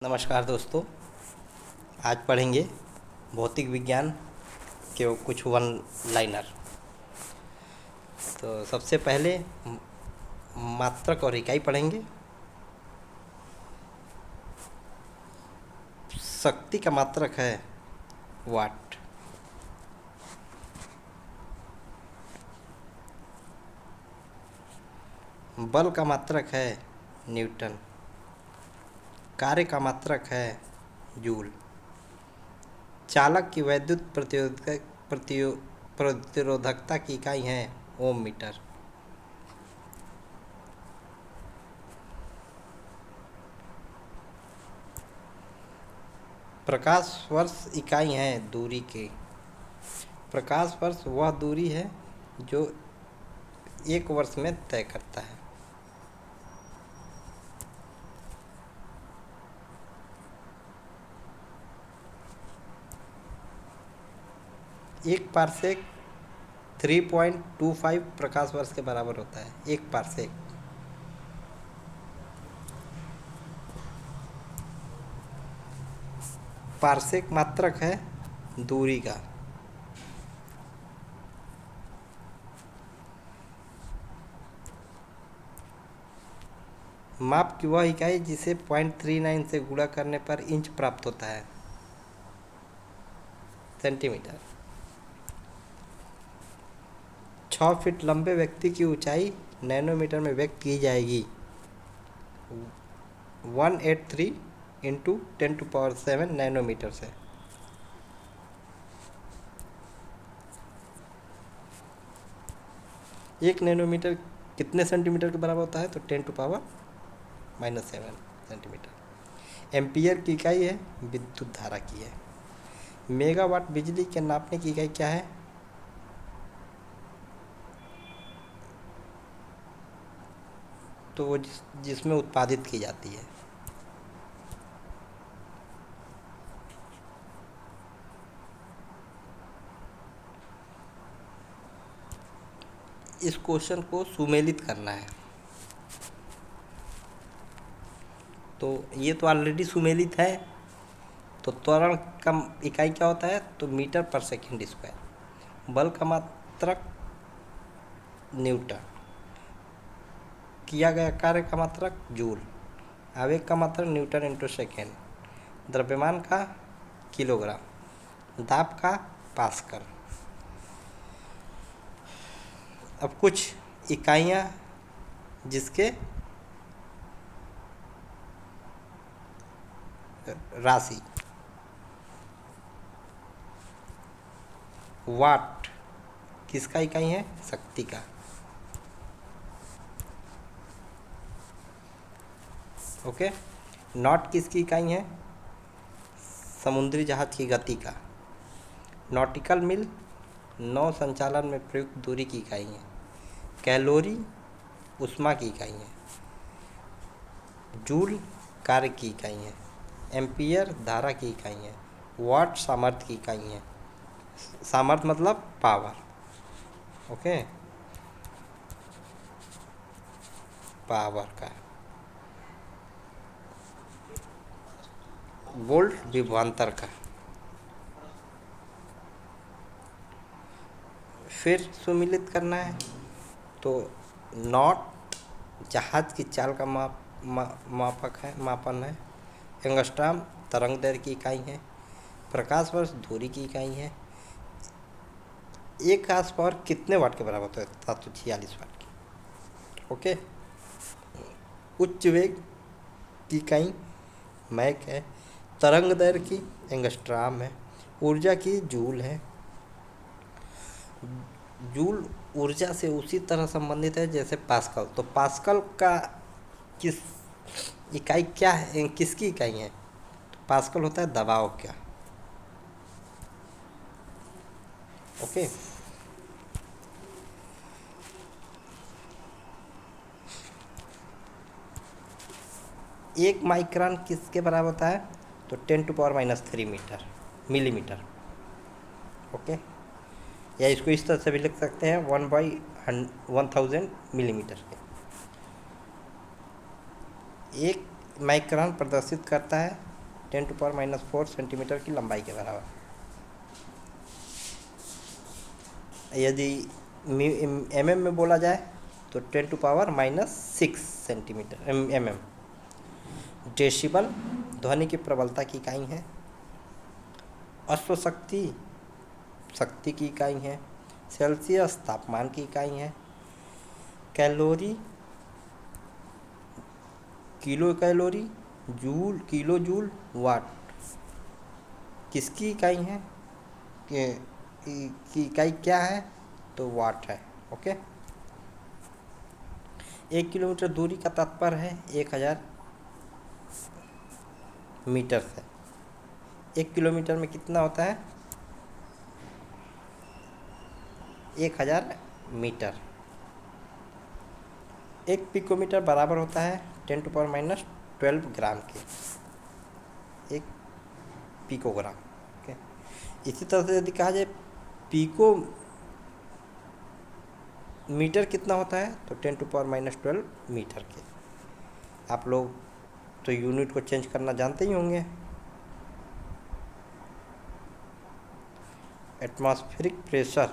नमस्कार दोस्तों। आज पढ़ेंगे भौतिक विज्ञान के कुछ वन लाइनर। तो सबसे पहले मात्रक और इकाई पढ़ेंगे। शक्ति का मात्रक है वाट। बल का मात्रक है न्यूटन। कार्य का मात्रक है जूल। चालक की वैद्युत प्रतिरोधकता की इकाई है ओम मीटर। प्रकाश वर्ष इकाई है दूरी की। प्रकाश वर्ष वह दूरी है जो एक वर्ष में तय करता है। एक पारसेक 3.25 प्रकाश वर्ष के बराबर होता है। एक पारसेक। पारसेक मात्रक है दूरी का। माप की वह इकाई जिसे 0.39 से गुणा करने पर इंच प्राप्त होता है। सेंटीमीटर। 6 फीट लंबे व्यक्ति की ऊंचाई नैनोमीटर में व्यक्त की जाएगी। 183 इंटू 10⁻7 नैनोमीटर से। एक नैनोमीटर कितने सेंटीमीटर के बराबर होता है? तो 10⁻⁻7 सेंटीमीटर। एम्पियर की इकाई है विद्युत धारा की है। मेगावाट बिजली के नापने की इकाई क्या है? तो वो जिसमें उत्पादित की जाती है। इस क्वेश्चन को सुमेलित करना है। तो ये तो ऑलरेडी सुमेलित है। तो त्वरण का इकाई क्या होता है? तो मीटर पर सेकंड स्क्वायर। बल का मात्रक न्यूटन। किया गया कार्य का मात्रक जूल। आवेग का मात्रक न्यूटन इंटू सेकेंड। द्रव्यमान का किलोग्राम। दाब का पास्कल। अब कुछ इकाइयाँ जिसके राशि। वाट किसका इकाई है? शक्ति का। ओके। नॉट किसकी इकाई है? समुद्री जहाज की गति का। नॉटिकल मील नौ संचालन में प्रयुक्त दूरी की इकाई है। कैलोरी ऊष्मा की इकाई है। जूल कार्य की इकाई है। एम्पियर धारा की इकाई है। वाट सामर्थ्य की इकाई है। सामर्थ्य मतलब पावर। ओके। पावर का। वोल्ट विभवांतर का। फिर सुमिलित करना है। तो नॉट जहाज की चाल का मापक है, मापन है। एंगस्ट्रॉम तरंग दैर्घ्य की इकाई है। प्रकाश वर्ष दूरी की इकाई है। एक खास पावर कितने वाट के बराबर होता है? 746 वाट की। ओके। उच्च वेग की इकाई मैक है। तरंग दैर्घ्य की एंगस्ट्रॉम है। ऊर्जा की जूल है। जूल ऊर्जा से उसी तरह संबंधित है जैसे पास्कल। तो पास्कल का किस इकाई क्या है? किसकी इकाई है? तो पास्कल होता है दबाव का। ओके। एक माइक्रोन किसके बराबर होता है? तो 10⁻³ मीटर मिलीमीटर। ओके। या इसको इस तरह से भी लिख सकते हैं 1/1000 मिलीमीटर के। एक माइक्रोन प्रदर्शित करता है 10⁻⁴ सेंटीमीटर की लंबाई के बराबर। यदि mm में बोला जाए तो 10⁻⁻6 सेंटीमीटर mm। डेसिबल ध्वनि की प्रबलता की इकाई है। अश्वशक्ति शक्ति की इकाई है। सेल्सियस तापमान की इकाई है। Calorie kilo calorie, joule kilo joule, watt किसकी इकाई है की इकाई क्या है तो वाट है। ओके। 1 किलोमीटर दूरी का तात्पर्य है 1000 मीटर से। 1 किलोमीटर में कितना होता है 1000 मीटर। 1 पिकोमीटर बराबर होता है 10⁻12 ग्राम के, 1 पिकोग्राम। ओके। इसी तरह से यदि कहा जाए पिको मीटर कितना होता है तो 10⁻12 मीटर के। आप लोग तो यूनिट को चेंज करना जानते ही होंगे। एटमॉस्फेरिक प्रेशर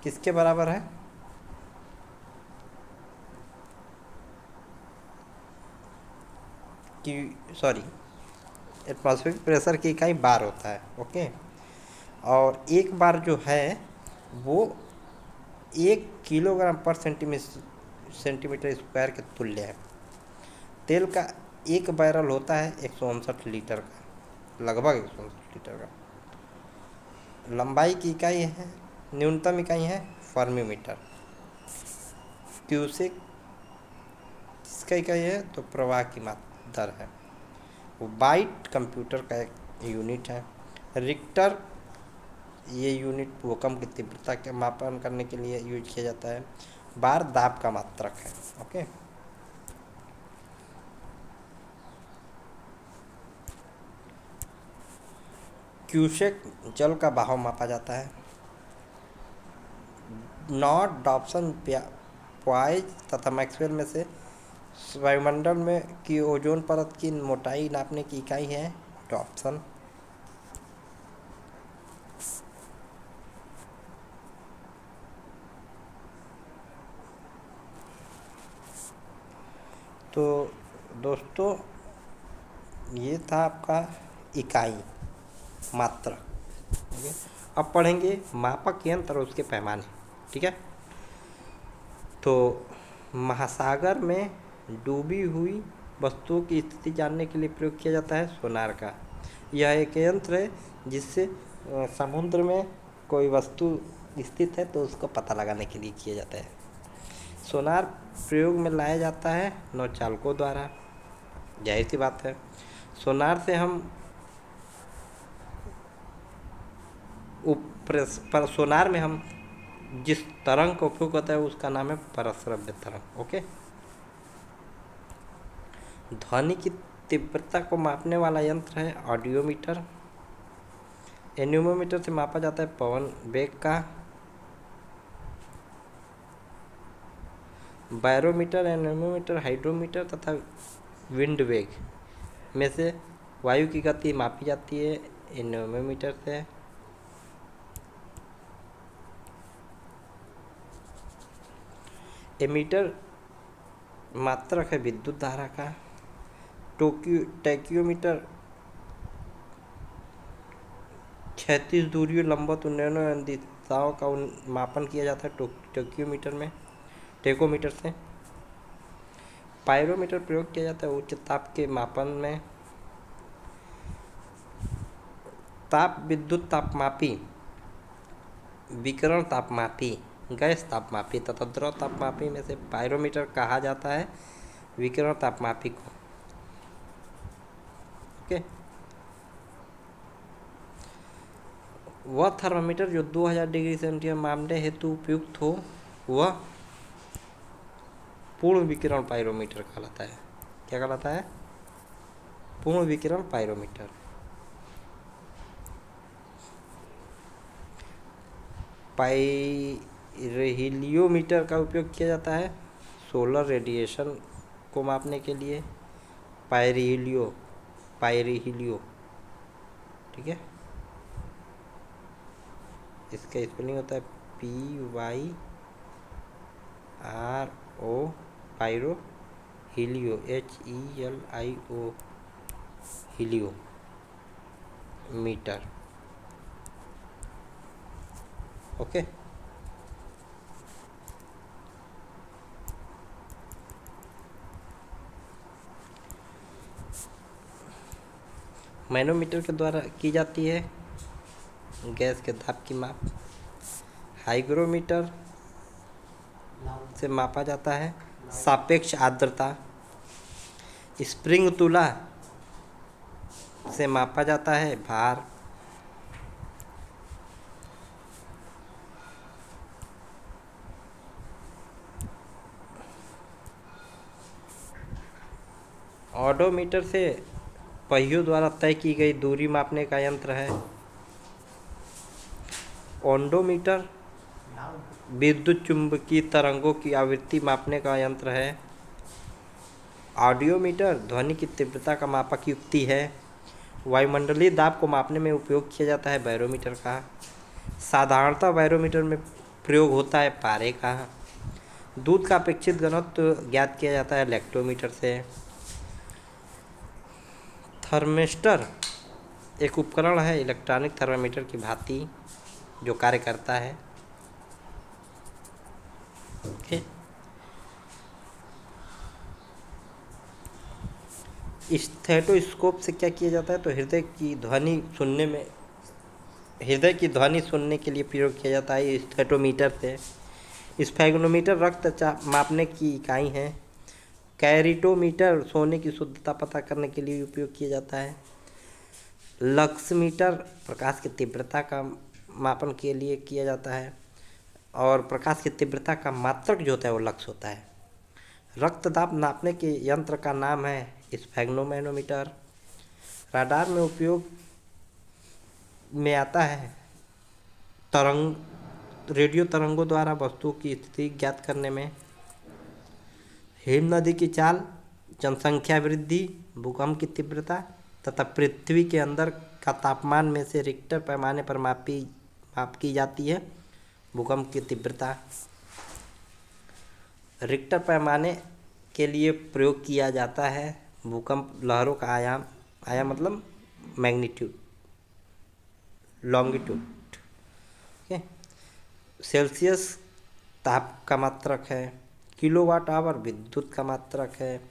किसके बराबर है कि सॉरी एटमॉस्फेरिक प्रेशर की इकाई बार होता है। ओके। और एक बार जो है वो 1 किलोग्राम पर सेंटीमीटर स्क्वायर के तुल्य है। तेल का एक बैरल होता है 159 लीटर का, लगभग 159 लीटर का। लंबाई की इकाई है, न्यूनतम इकाई है फर्मीमीटर। क्यूसेक किसका इकाई है तो प्रवाह की दर है। वो बाइट कंप्यूटर का एक यूनिट है। रिक्टर ये यूनिट भूकंप की तीव्रता के मापन करने के लिए यूज किया जाता है। बार दाब का मात्रक है। ओके। क्यूसेक जल का बहाव मापा जाता है। नॉट, डॉप्सन, पॉइज तथा मैक्सवेल में से वायुमंडल में की ओजोन परत की मोटाई नापने की इकाई है डॉप्सन। तो दोस्तों ये था आपका इकाई मात्रक। ओके। अब पढ़ेंगे मापक यंत्र और उसके पैमाने। ठीक है। तो महासागर में डूबी हुई वस्तुओं की स्थिति जानने के लिए प्रयोग किया जाता है सोनार का। यह एक यंत्र है जिससे समुद्र में कोई वस्तु स्थित है तो उसको पता लगाने के लिए किया जाता है। सोनार प्रयोग में लाया जाता है नौचालकों द्वारा, जाहिर सी बात है। सोनार से हम सोनार में हम जिस तरंग का उपयोग होता है उसका नाम है परश्रव्य तरंग। ओके। ध्वनि की तीव्रता को मापने वाला यंत्र है ऑडियोमीटर। एन्यूमोमीटर से मापा जाता है पवन वेग का। बैरोमीटर, एनेमोमीटर, हाइड्रोमीटर तथा विंड वेग में से वायु की गति मापी जाती है एनेमोमीटर से। एमीटर मात्रक है विद्युत धारा का। टैक्योमीटर क्षैतिज दूरियों, लंबवत उन्नयनों एवं दिशाओं का मापन किया जाता है टेकोमीटर से। पायरोमीटर प्रयोग किया जाता है उच्च ताप के मापन में। ताप विद्युत तापमापी, विकिरण तापमापी, गैस तापमापी तथा द्रव तापमापी में से पायरोमीटर कहा जाता है विकिरण तापमापी को। ओके। वह थर्मामीटर जो 2000 डिग्री सेंटीग्रेड मापने हेतु उपयुक्त हो वह पूर्ण विकिरण पायरोमीटर कहलाता है। क्या कहलाता है? पूर्ण विकिरण पायरोमीटर। पायरोहीलियोमीटर का उपयोग किया जाता है सोलर रेडिएशन को मापने के लिए। पायरिलियो, पायरिलियो, ठीक है। इसका स्पेलिंग होता है PYRO, pyro, helio HELIO, helio meter. Okay. Manometer के द्वारा की जाती है गैस के दाब की माप। हाइग्रोमीटर से मापा जाता है सापेक्ष आर्द्रता। स्प्रिंग तुला से मापा जाता है भार। ऑडोमीटर से पहियों द्वारा तय की गई दूरी मापने का यंत्र है। ओडोमीटर विद्युत चुंबकीय तरंगों की आवृत्ति मापने का यंत्र है। ऑडियोमीटर ध्वनि की तीव्रता का मापक युक्ति है। वायुमंडलीय दाब को मापने में उपयोग किया जाता है बैरोमीटर का। साधारणतः बैरोमीटर में प्रयोग होता है पारे का। दूध का अपेक्षित घनत्व ज्ञात किया जाता है लैक्टोमीटर से। थर्मिस्टर एक उपकरण है इलेक्ट्रॉनिक थर्मामीटर की भांति जो कार्य करता है। ओके। स्टेथोस्कोप से क्या किया जाता है तो हृदय की ध्वनि सुनने के लिए प्रयोग किया जाता है स्टेथोमीटर से। स्फैग्नोमीटर रक्तचाप मापने की इकाई है। कैरिटोमीटर सोने की शुद्धता पता करने के लिए उपयोग किया जाता है। लक्समीटर प्रकाश की तीव्रता का मापन के लिए किया जाता है और प्रकाश की तीव्रता का मात्रक जो होता है वो लक्स होता है। रक्तदाब नापने के यंत्र का नाम है स्फैग्नोमैनोमीटर। राडार में उपयोग में आता है रेडियो तरंगों द्वारा वस्तुओं की स्थिति ज्ञात करने में। हिम नदी की चाल, जनसंख्या वृद्धि, भूकंप की तीव्रता तथा पृथ्वी के अंदर का तापमान में से रिक्टर पैमाने पर माप की जाती है भूकंप की तीव्रता। रिक्टर पैमाने के लिए प्रयोग किया जाता है भूकंप लहरों का आयाम मतलब मैग्नीट्यूड, लॉन्गिट्यूड। ओके। सेल्सियस ताप का मात्रक है। किलोवाट आवर विद्युत का मात्रक है।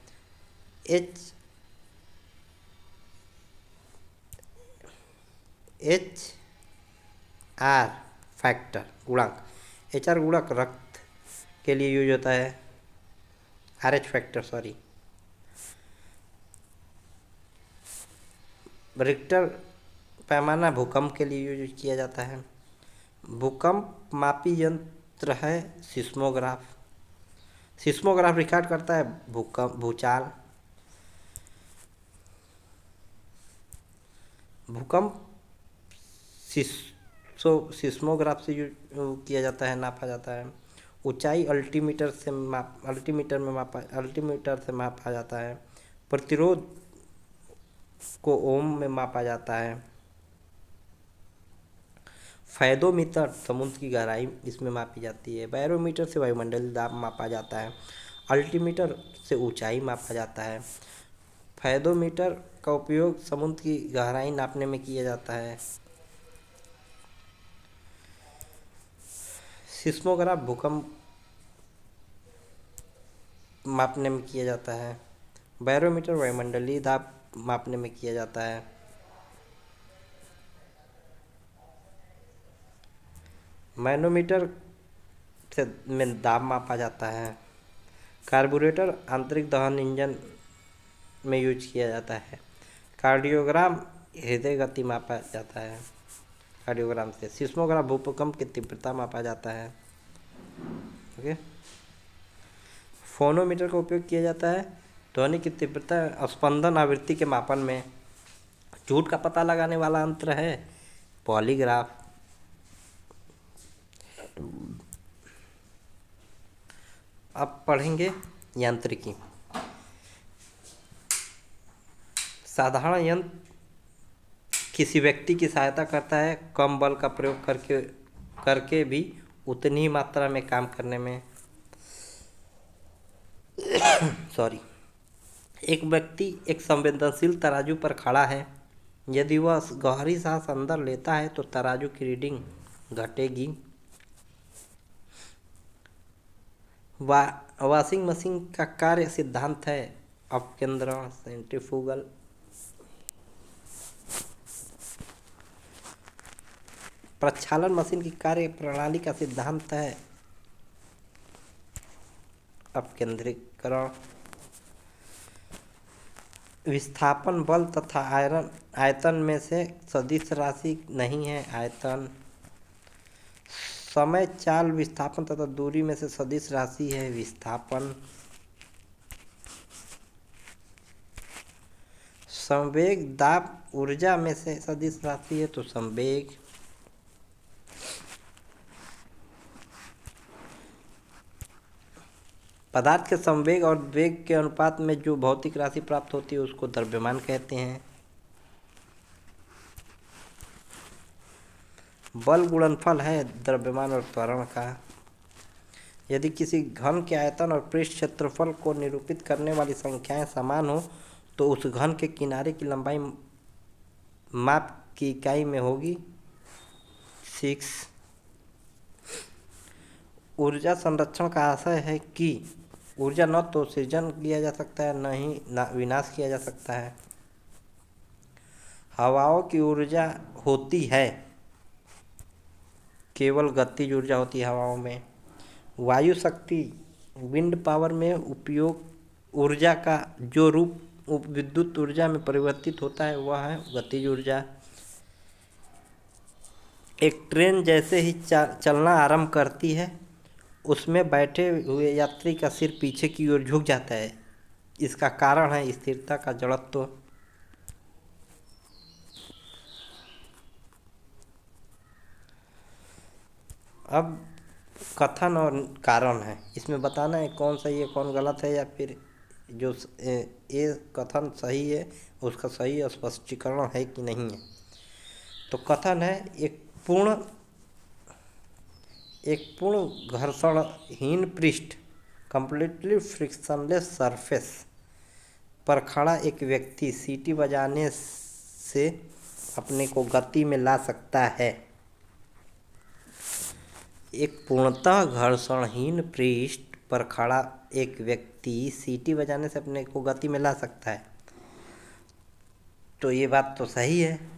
HR फैक्टर गुणक, HR गुणक रक्त के लिए यूज होता है। RH factor sorry. रिक्टर पैमाना भूकंप के लिए यूज किया जाता है। भूकंप मापी यंत्र है सिस्मोग्राफ। सिस्मोग्राफ रिकॉर्ड करता है भूचाल। भूकंप सिस्मोग्राफ से किया जाता है, नापा जाता है। ऊंचाई अल्टीमीटर से मापा जाता है। प्रतिरोध को ओम में मापा जाता है। फैदोमीटर समुद्र की गहराई इसमें मापी जाती है। बैरोमीटर से वायुमंडलीय दाब मापा जाता है। अल्टीमीटर से ऊंचाई मापा जाता है। फैदोमीटर का उपयोग समुद्र की गहराई नापने में किया जाता है। सिस्मोग्राफ भूकंप मापने में किया जाता है। बैरोमीटर वायुमंडलीय दाब मापने में किया जाता है। मैनोमीटर से में दाब मापा जाता है। कार्बोरेटर आंतरिक दहन इंजन में यूज किया जाता है। कार्डियोग्राम हृदय गति मापा जाता है कार्डियोग्राम से। सिस्मोग्राफ भूकंप की तीव्रता मापा जाता है। ओके। फोनोमीटर का उपयोग किया जाता है ध्वनि की तीव्रता स्पंदन आवृत्ति के मापन में। झूठ का पता लगाने वाला यंत्र है पॉलीग्राफ। अब पढ़ेंगे यांत्रिकी। साधारण यंत्र किसी व्यक्ति की सहायता करता है कम बल का प्रयोग करके करके भी उतनी ही मात्रा में काम करने में। सॉरी। एक व्यक्ति एक संवेदनशील तराजू पर खड़ा है। यदि वह गहरी सांस अंदर लेता है तो तराजू की रीडिंग घटेगी। वॉशिंग मशीन का कार्य सिद्धांत है अपकेंद्रण, सेंट्रीफ्यूगल। प्रक्षालन मशीन की कार्य प्रणाली का सिद्धांत है अपकेंद्रीकरण। विस्थापन बल तथा आयतन में से सदिश राशि नहीं है आयतन। समय, चाल, विस्थापन तथा दूरी में से सदिश राशि है विस्थापन। संवेग, दाब, ऊर्जा में से सदिश राशि है तो संवेग। पदार्थ के संवेग और वेग के अनुपात में जो भौतिक राशि प्राप्त होती है उसको द्रव्यमान कहते हैं। बल गुणनफल है द्रव्यमान और त्वरण का। यदि किसी घन के आयतन और पृष्ठ क्षेत्रफल को निरूपित करने वाली संख्याएं समान हो तो उस घन के किनारे की लंबाई माप की इकाई में होगी 6। ऊर्जा संरक्षण का आशय है कि ऊर्जा न तो सृजन किया जा सकता है न ही विनाश किया जा सकता है। हवाओं की ऊर्जा होती है, केवल गतिज ऊर्जा होती है हवाओं में। वायु शक्ति, विंड पावर में उपयोग ऊर्जा का जो रूप विद्युत ऊर्जा में परिवर्तित होता है वह है गतिज ऊर्जा। एक ट्रेन जैसे ही चलना आरंभ करती है उसमें बैठे हुए यात्री का सिर पीछे की ओर झुक जाता है। इसका कारण है स्थिरता का जड़त्व। अब कथन और कारण है, इसमें बताना है कौन सही है कौन गलत है, या फिर जो ये कथन सही है उसका सही स्पष्टीकरण है कि नहीं है। तो कथन है एक पूर्ण घर्षणहीन पृष्ठ, कंप्लीटली फ्रिक्शनलेस सरफेस पर खड़ा एक व्यक्ति सीटी बजाने से अपने को गति में ला सकता है। एक पूर्णतः घर्षणहीन पृष्ठ पर खड़ा एक व्यक्ति सीटी बजाने से अपने को गति में ला सकता है। तो ये बात तो सही है।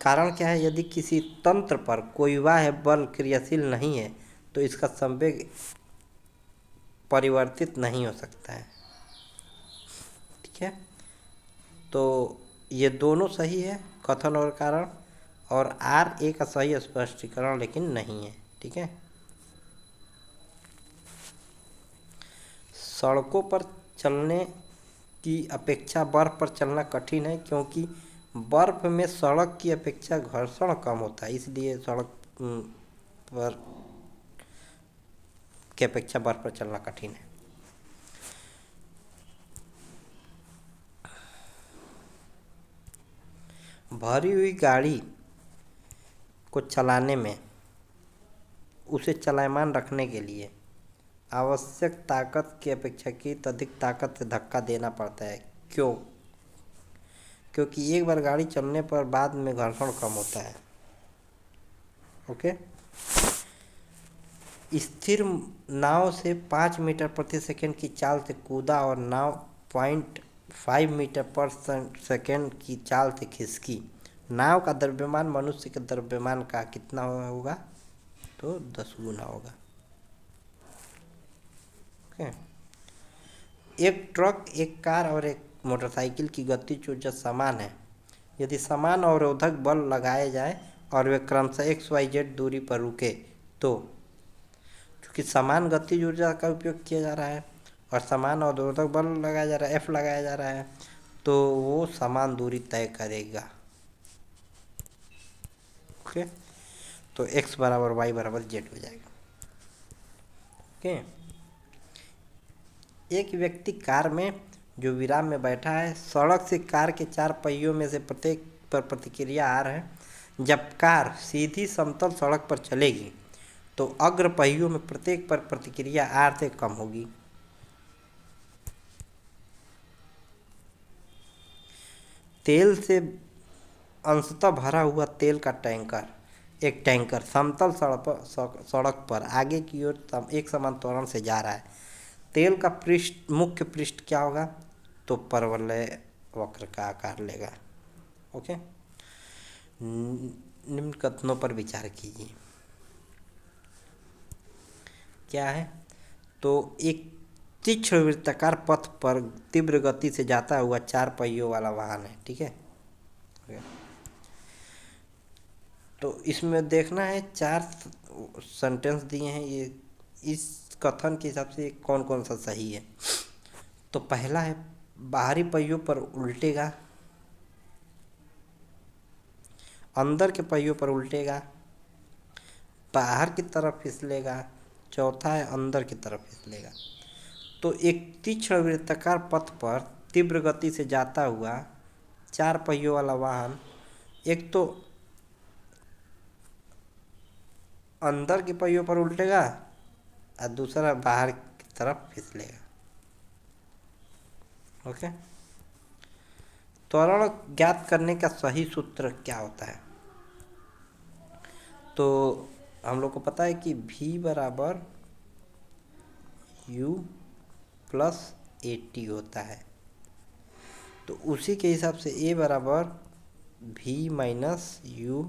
कारण क्या है? यदि किसी तंत्र पर कोई बाह्य बल क्रियाशील नहीं है तो इसका संवेग परिवर्तित नहीं हो सकता है। ठीक है, तो ये दोनों सही है, कथन और कारण, और आर ए का सही स्पष्टीकरण लेकिन नहीं है। ठीक है, सड़कों पर चलने की अपेक्षा बर्फ पर चलना कठिन है क्योंकि बर्फ में सड़क की अपेक्षा घर्षण कम होता है, इसलिए सड़क पर की अपेक्षा बर्फ पर चलना कठिन है। भरी हुई गाड़ी को चलाने में उसे चलायमान रखने के लिए आवश्यक ताकत की अपेक्षाकृत अधिक ताकत से धक्का देना पड़ता है। क्यों? क्योंकि एक बार गाड़ी चलने पर बाद में घर्षण कम होता है। ओके, स्थिर नाव से 5 मीटर प्रति सेकंड की चाल से कूदा और नाव 0.5 मीटर पर सेकंड की चाल से खिसकी। नाव का द्रव्यमान मनुष्य के द्रव्यमान का कितना होगा? तो 10 गुना होगा। ओके, एक ट्रक, एक कार और एक मोटरसाइकिल की गतिज ऊर्जा समान है। यदि समान अवरोधक बल लगाए जाए और वे क्रमशः XYZ दूरी पर रुके तो, क्योंकि समान गतिज ऊर्जा का उपयोग किया जा रहा है और समान अवरोधक बल लगाया जा रहा है, F लगाया जा रहा है, तो वो समान दूरी तय करेगा। ओके, तो X बराबर Y बराबर Z हो जाएगा। ओके, एक व्यक्ति कार में जो विराम में बैठा है, सड़क से कार के 4 पहियों में से प्रत्येक पर प्रतिक्रिया आर है। जब कार सीधी समतल सड़क पर चलेगी तो अग्र पहियों में प्रत्येक पर प्रतिक्रिया आर से कम होगी। तेल से अंशतः भरा हुआ तेल का टैंकर, एक टैंकर समतल सड़क पर आगे की ओर एक समान त्वरण से जा रहा है। तेल का पृष्ठ, मुख्य पृष्ठ क्या होगा? तो परवलय वक्र का आकार लेगा। ओके, निम्न कथनों पर विचार कीजिए। क्या है? तो एक तीक्ष्ण वृत्ताकार पथ पर तीव्र गति से जाता हुआ 4 पहियों वाला वाहन है। ठीक है, तो इसमें देखना है 4 सेंटेंस दिए हैं, ये इस कथन के हिसाब से कौन कौन सा सही है। तो पहला है बाहरी पहियों पर उल्टेगा, अंदर के पहियों पर उल्टेगा, बाहर की तरफ फिसलेगा, चौथा है अंदर की तरफ फिसलेगा। तो एक तीक्ष्ण वृत्ताकार पथ पर तीव्र गति से जाता हुआ 4 पहियों वाला वाहन एक तो अंदर के पहियों पर उल्टेगा और दूसरा बाहर की तरफ फिसलेगा। ओके, त्वरण ज्ञात करने का सही सूत्र क्या होता है? तो हम लोग को पता है कि v बराबर u प्लस ए टी होता है। तो उसी के हिसाब से a बराबर v minus you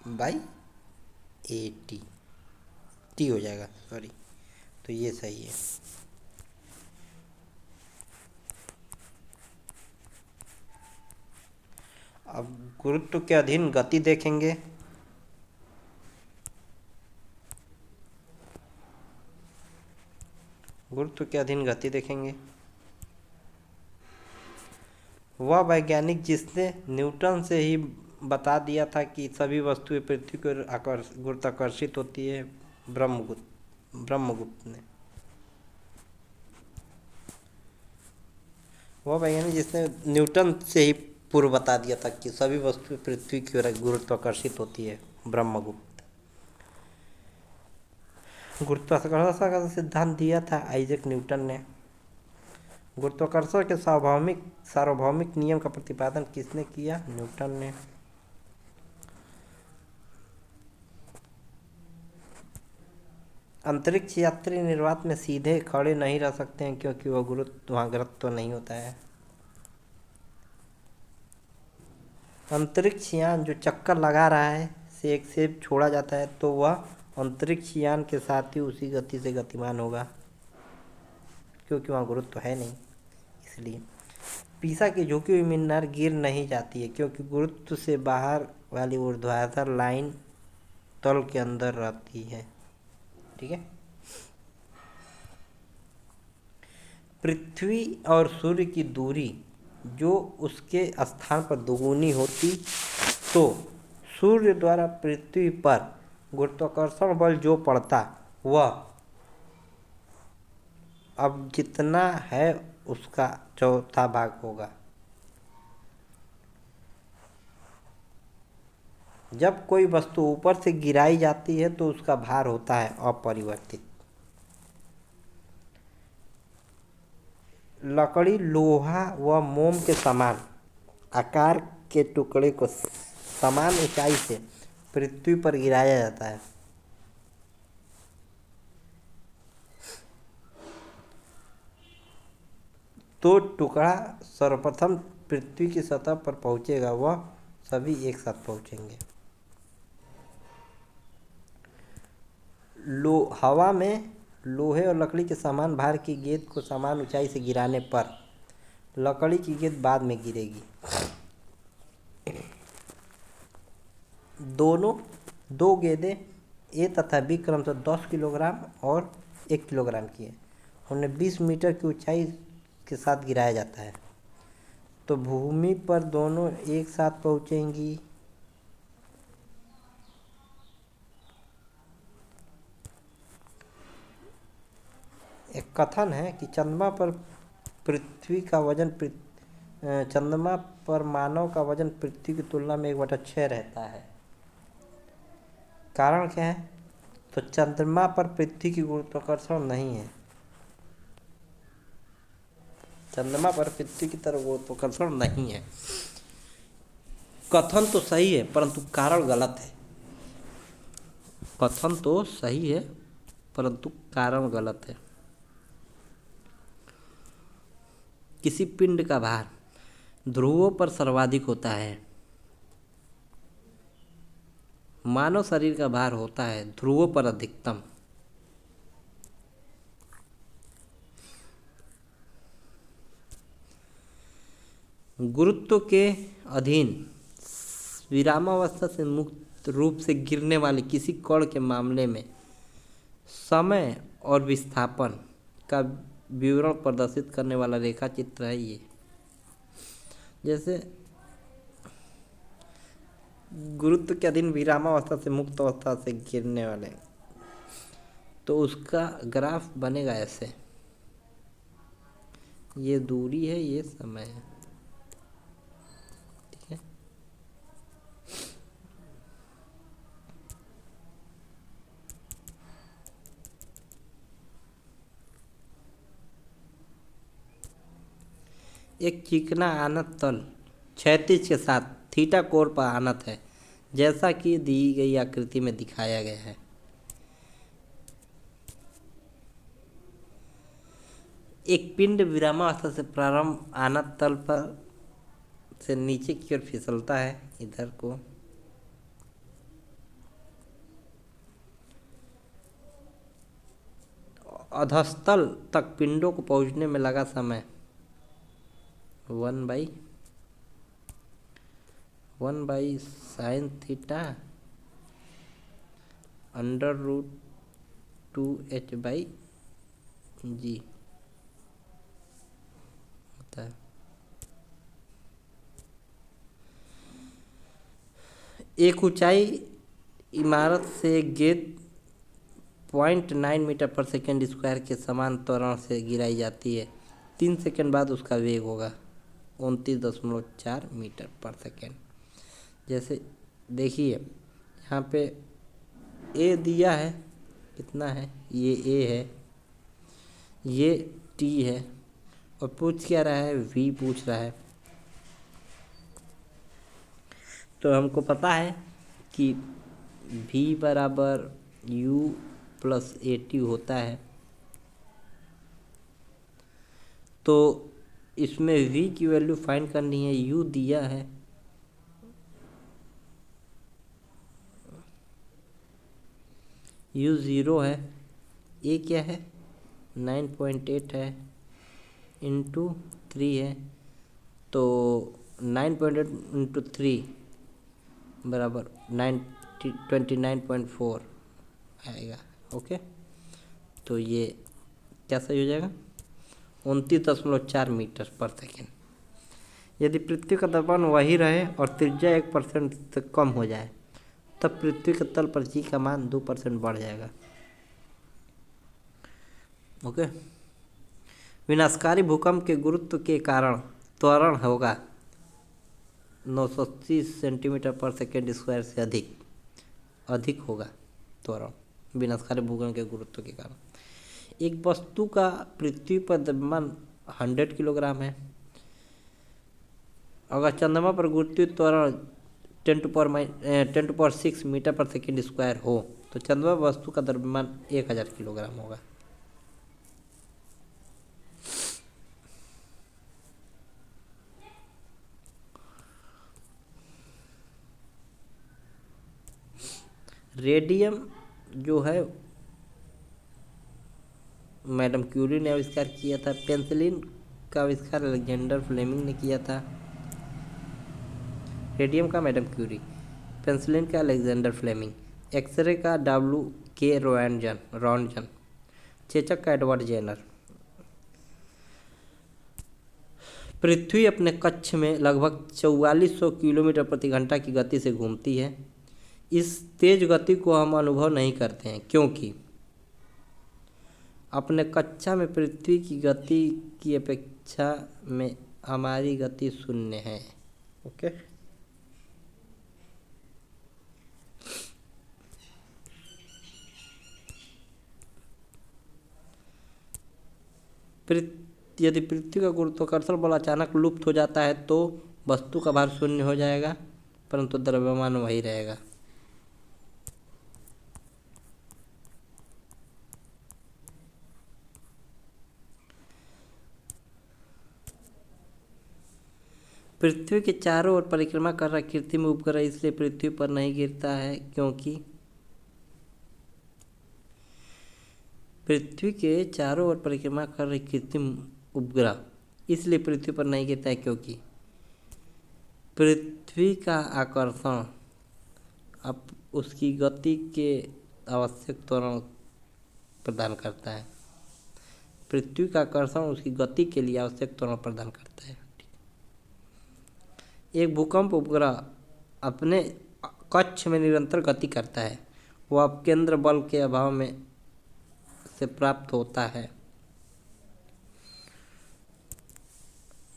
by A T हो जाएगा, सॉरी। तो ये सही है। अब गुरुत्व के अधीन गति देखेंगे। गुरुत्व के अधीन गति देखेंगे। वह वैज्ञानिक जिसने न्यूटन से ही बता दिया था कि सभी वस्तुएं पृथ्वी की ओर गुरुत्वाकर्षित होती है, ब्रह्मगुप्त ने। वह वैज्ञानिक जिसने न्यूटन से ही पूर्व बता दिया था कि सभी वस्तुएं पृथ्वी की ओर गुरुत्वाकर्षित होती है, ब्रह्मगुप्त। गुरुत्वाकर्षण का सिद्धांत दिया था आइजैक न्यूटन ने। गुरुत्वाकर्षण के सार्वभौमिक नियम का प्रतिपादन किसने किया? न्यूटन ने। अंतरिक्ष यात्री निर्वात में सीधे खड़े नहीं रह सकते हैं क्योंकि वह गुरुत्वाकर्षण नहीं होता है। अंतरिक्ष यान जो चक्कर लगा रहा है से एक सेब छोड़ा जाता है तो वह अंतरिक्ष यान के साथ ही उसी गति से गतिमान होगा क्योंकि वहाँ गुरुत्व है नहीं, इसलिए। पीसा की झुकी हुई मीनार गिर नहीं जाती है क्योंकि गुरुत्व से बाहर वाली ऊर्ध्वाधर लाइन तल के अंदर रहती है। ठीक है, पृथ्वी और सूर्य की दूरी जो उसके स्थान पर दोगुनी होती तो सूर्य द्वारा पृथ्वी पर गुरुत्वाकर्षण बल जो पड़ता वह अब जितना है उसका चौथा भाग होगा। जब कोई वस्तु ऊपर से गिराई जाती है तो उसका भार होता है अपरिवर्तित। लकड़ी, लोहा व मोम के समान आकार के टुकड़े को समान ऊंचाई से पृथ्वी पर गिराया जाता है। तो टुकड़ा सर्वप्रथम पृथ्वी की सतह पर पहुंचेगा, वह सभी एक साथ पहुंचेंगे। हवा में लोहे और लकड़ी के समान भार की गेंद को समान ऊंचाई से गिराने पर लकड़ी की गेंद बाद में गिरेगी। दो गेंदें ए तथा बी क्रमशः 10 किलोग्राम और 1 किलोग्राम की है। उन्हें 20 मीटर की ऊंचाई के साथ गिराया जाता है तो भूमि पर दोनों एक साथ पहुंचेंगी। एक कथन है कि चंद्रमा पर पृथ्वी का वजन चंद्रमा पर मानव का वजन पृथ्वी की तुलना में 1/6 रहता है। कारण क्या है? तो चंद्रमा पर पृथ्वी की गुरुत्वाकर्षण नहीं है। चंद्रमा पर पृथ्वी की तरह गुरुत्वाकर्षण नहीं है। कथन तो सही है परंतु कारण गलत है। कथन तो सही है परंतु कारण गलत है। किसी पिंड का भार ध्रुवों पर सर्वाधिक होता है। मानव शरीर का भार होता है ध्रुवों पर अधिकतम। गुरुत्व के अधीन विरामावस्था से मुक्त रूप से गिरने वाले किसी कण के मामले में समय और विस्थापन का विवरण प्रदर्शित करने वाला रेखा चित्र है ये। जैसे गुरुत्व के अधीन विरामावस्था से मुक्त अवस्था से गिरने वाले, तो उसका ग्राफ बनेगा ऐसे। ये दूरी है, ये समय है, ठीक है। एक चिकना आनत तल क्षैतिज के साथ थीटा कोण पर आनत है, जैसा कि दी गई आकृति में दिखाया गया है। एक पिंड विरामावस्था से प्रारंभ आनत तल पर से नीचे की ओर फिसलता है, इधर को अधस्तल तक पिंडों को पहुंचने में लगा समय 1/sin थीटा √2h/g होता है। एक ऊंचाई इमारत से एक गेंद 0.9 मीटर पर सेकेंड स्क्वायर के समान त्वरण से गिराई जाती है। 3 सेकेंड बाद उसका वेग होगा 29.4 मीटर पर सेकेंड। जैसे देखिए यहाँ पे ए दिया है, कितना है, ये ए है, ये टी है, और पूछ क्या रहा है, वी पूछ रहा है। तो हमको पता है कि v बराबर u प्लस ए टी होता है। तो इसमें v की वैल्यू फाइंड करनी है। u दिया है, u 0 है, a क्या है 9.8 है, इंटू 3 है, तो 9.8 इंटू 3 बराबर 29.4 आएगा। ओके, तो ये क्या सही हो जाएगा 29.4 मीटर पर सेकेंड। यदि पृथ्वी का दबाव वही रहे और त्रिज्या 1% से कम हो जाए, तब पृथ्वी के तल पर जी का मान 2% बढ़ जाएगा। ओके, विनाशकारी भूकंप के गुरुत्व के कारण त्वरण होगा 930 सेंटीमीटर पर सेकेंड स्क्वायर से अधिक होगा त्वरण विनाशकारी भूकंप के गुरुत्व के कारण। एक वस्तु का पृथ्वी पर द्रव्यमान 100 किलोग्राम है। अगर चंद्रमा पर गुरुत्वीय त्वरण 10⁻6 मीटर पर सेकेंड स्क्वायर हो, तो चंद्रमा वस्तु का द्रव्यमान 1000 किलोग्राम होगा। रेडियम जो है मैडम क्यूरी ने आविष्कार किया था। पेंसिलिन का आविष्कार अलेक्जेंडर फ्लेमिंग ने किया था। रेडियम का मैडम क्यूरी, पेंसिलिन का अलेक्जेंडर फ्लेमिंग, एक्सरे का W.K. रॉन्टजन, चेचक का एडवर्ड जेनर। पृथ्वी अपने कक्ष में लगभग 4400 किलोमीटर प्रति घंटा की गति से घूमती है। इस तेज गति को हम अनुभव नहीं करते हैं, क्योंकि अपने कक्षा में पृथ्वी की गति की अपेक्षा में हमारी गति शून्य है। ओके। यदि पृथ्वी का गुरुत्वाकर्षण बल अचानक लुप्त हो जाता है तो वस्तु का भार शून्य हो जाएगा, परंतु द्रव्यमान वही रहेगा। पृथ्वी के चारों ओर परिक्रमा कर रहा कृत्रिम उपग्रह इसलिए पृथ्वी पर नहीं गिरता है क्योंकि पृथ्वी के चारों ओर परिक्रमा कर रही कृत्रिम उपग्रह इसलिए पृथ्वी पर नहीं गिरता है क्योंकि पृथ्वी का आकर्षण अब उसकी गति के आवश्यक त्वरण प्रदान करता है। पृथ्वी का आकर्षण उसकी गति के लिए आवश्यक त्वरण प्रदान करता है। एक भूकंप उपग्रह अपने कक्ष में निरंतर गति करता है, वह अपकेंद्र बल के अभाव में से प्राप्त होता है।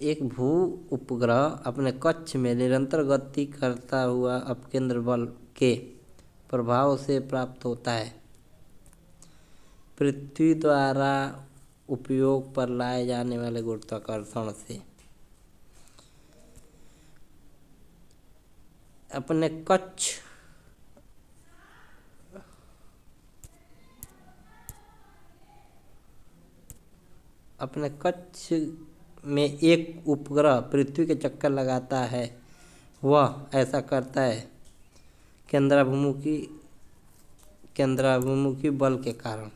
एक भू उपग्रह अपने कक्ष में निरंतर गति करता हुआ अपकेंद्र बल के प्रभाव से प्राप्त होता है। पृथ्वी द्वारा उपयोग पर लाए जाने वाले गुरुत्वाकर्षण से अपने कक्ष में एक उपग्रह पृथ्वी के चक्कर लगाता है, वह ऐसा करता है केंद्राभिमुखी बल के कारण।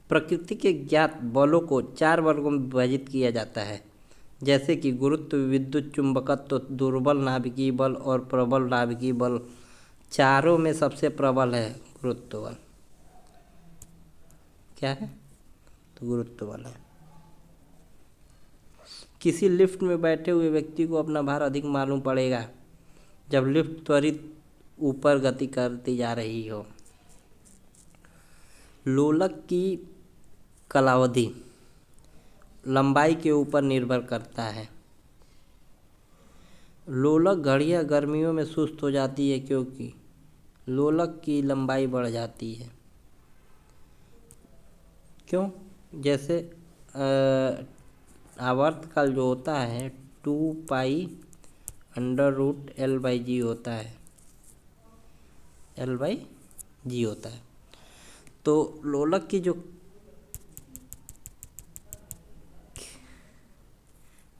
प्रकृति के ज्ञात बलों को 4 वर्गों में विभाजित किया जाता है, जैसे कि गुरुत्व, विद्युत चुंबकत्व, दुर्बल नाभिकीय बल और प्रबल नाभिकीय बल। चारों में सबसे प्रबल है गुरुत्व बल। क्या है? तो गुरुत्व बल है। किसी लिफ्ट में बैठे हुए व्यक्ति को अपना भार अधिक मालूम पड़ेगा जब लिफ्ट त्वरित ऊपर गति करती जा रही हो। लोलक की कालावधि लंबाई के ऊपर निर्भर करता है। लोलक घड़ियां गर्मियों में सुस्त हो जाती है क्योंकि लोलक की लंबाई बढ़ जाती है। क्यों? जैसे आवर्तकाल जो होता है 2π√L/G होता है, L/G होता है। तो लोलक की जो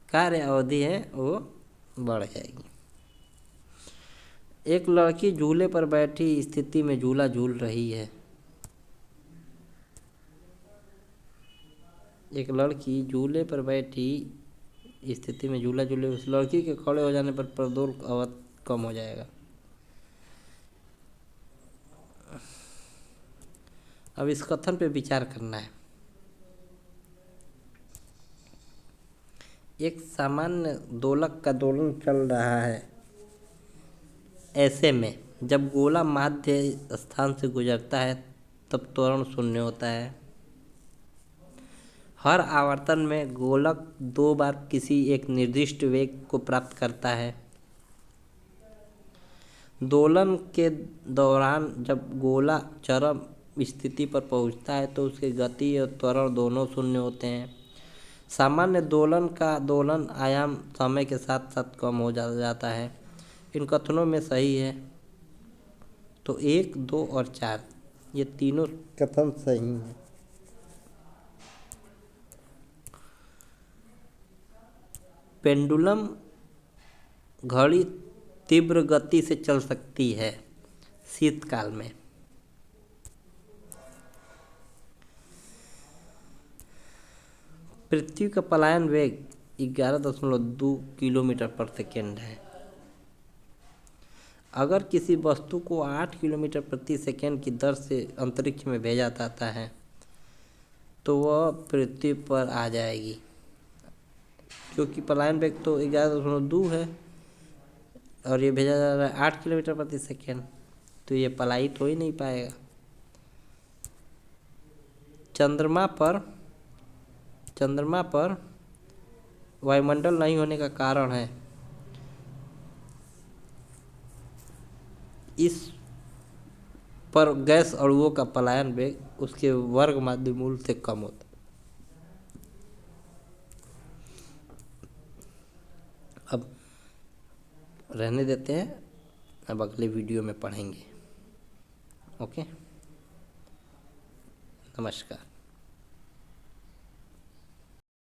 कार्य अवधि है वो बढ़ जाएगी। एक लड़की झूले पर बैठी स्थिति में झूला झूल रही है। एक लड़की झूले पर बैठी स्थिति में झूला झूले उस लड़की के खड़े हो जाने पर प्रदोल अवधि कम हो जाएगा। अब इस कथन पे विचार करना है। एक सामान्य दोलक का दोलन चल रहा है। ऐसे में जब गोला माध्य स्थान से गुजरता है तब त्वरण शून्य होता है। हर आवर्तन में गोलक 2 बार किसी एक निर्दिष्ट वेग को प्राप्त करता है। दोलन के दौरान जब गोला चरम स्थिति पर पहुंचता है तो उसकी गति और त्वरण दोनों शून्य होते हैं। सामान्य दोलन का दोलन आयाम समय के साथ साथ कम हो जाता है। इन कथनों में सही है तो 1, 2 और 4 ये तीनों कथन सही हैं। पेंडुलम घड़ी तीव्र गति से चल सकती है शीतकाल में। पृथ्वी का पलायन वेग 11.2 किलोमीटर पर सेकेंड है। अगर किसी वस्तु को 8 किलोमीटर प्रति सेकेंड की दर से अंतरिक्ष में भेजा जाता है तो वह पृथ्वी पर आ जाएगी, क्योंकि पलायन वेग तो 11.2 है। और ये भेजा जा रहा है 8 किलोमीटर प्रति सेकेंड, तो ये पलायित हो ही नहीं पाएगा। चंद्रमा पर वायुमंडल नहीं होने का कारण है इस पर गैस अणुओं का पलायन वेग उसके वर्ग माध्यमूल से कम होता है। अब रहने देते हैं, अब अगले वीडियो में पढ़ेंगे। ओके, नमस्कार।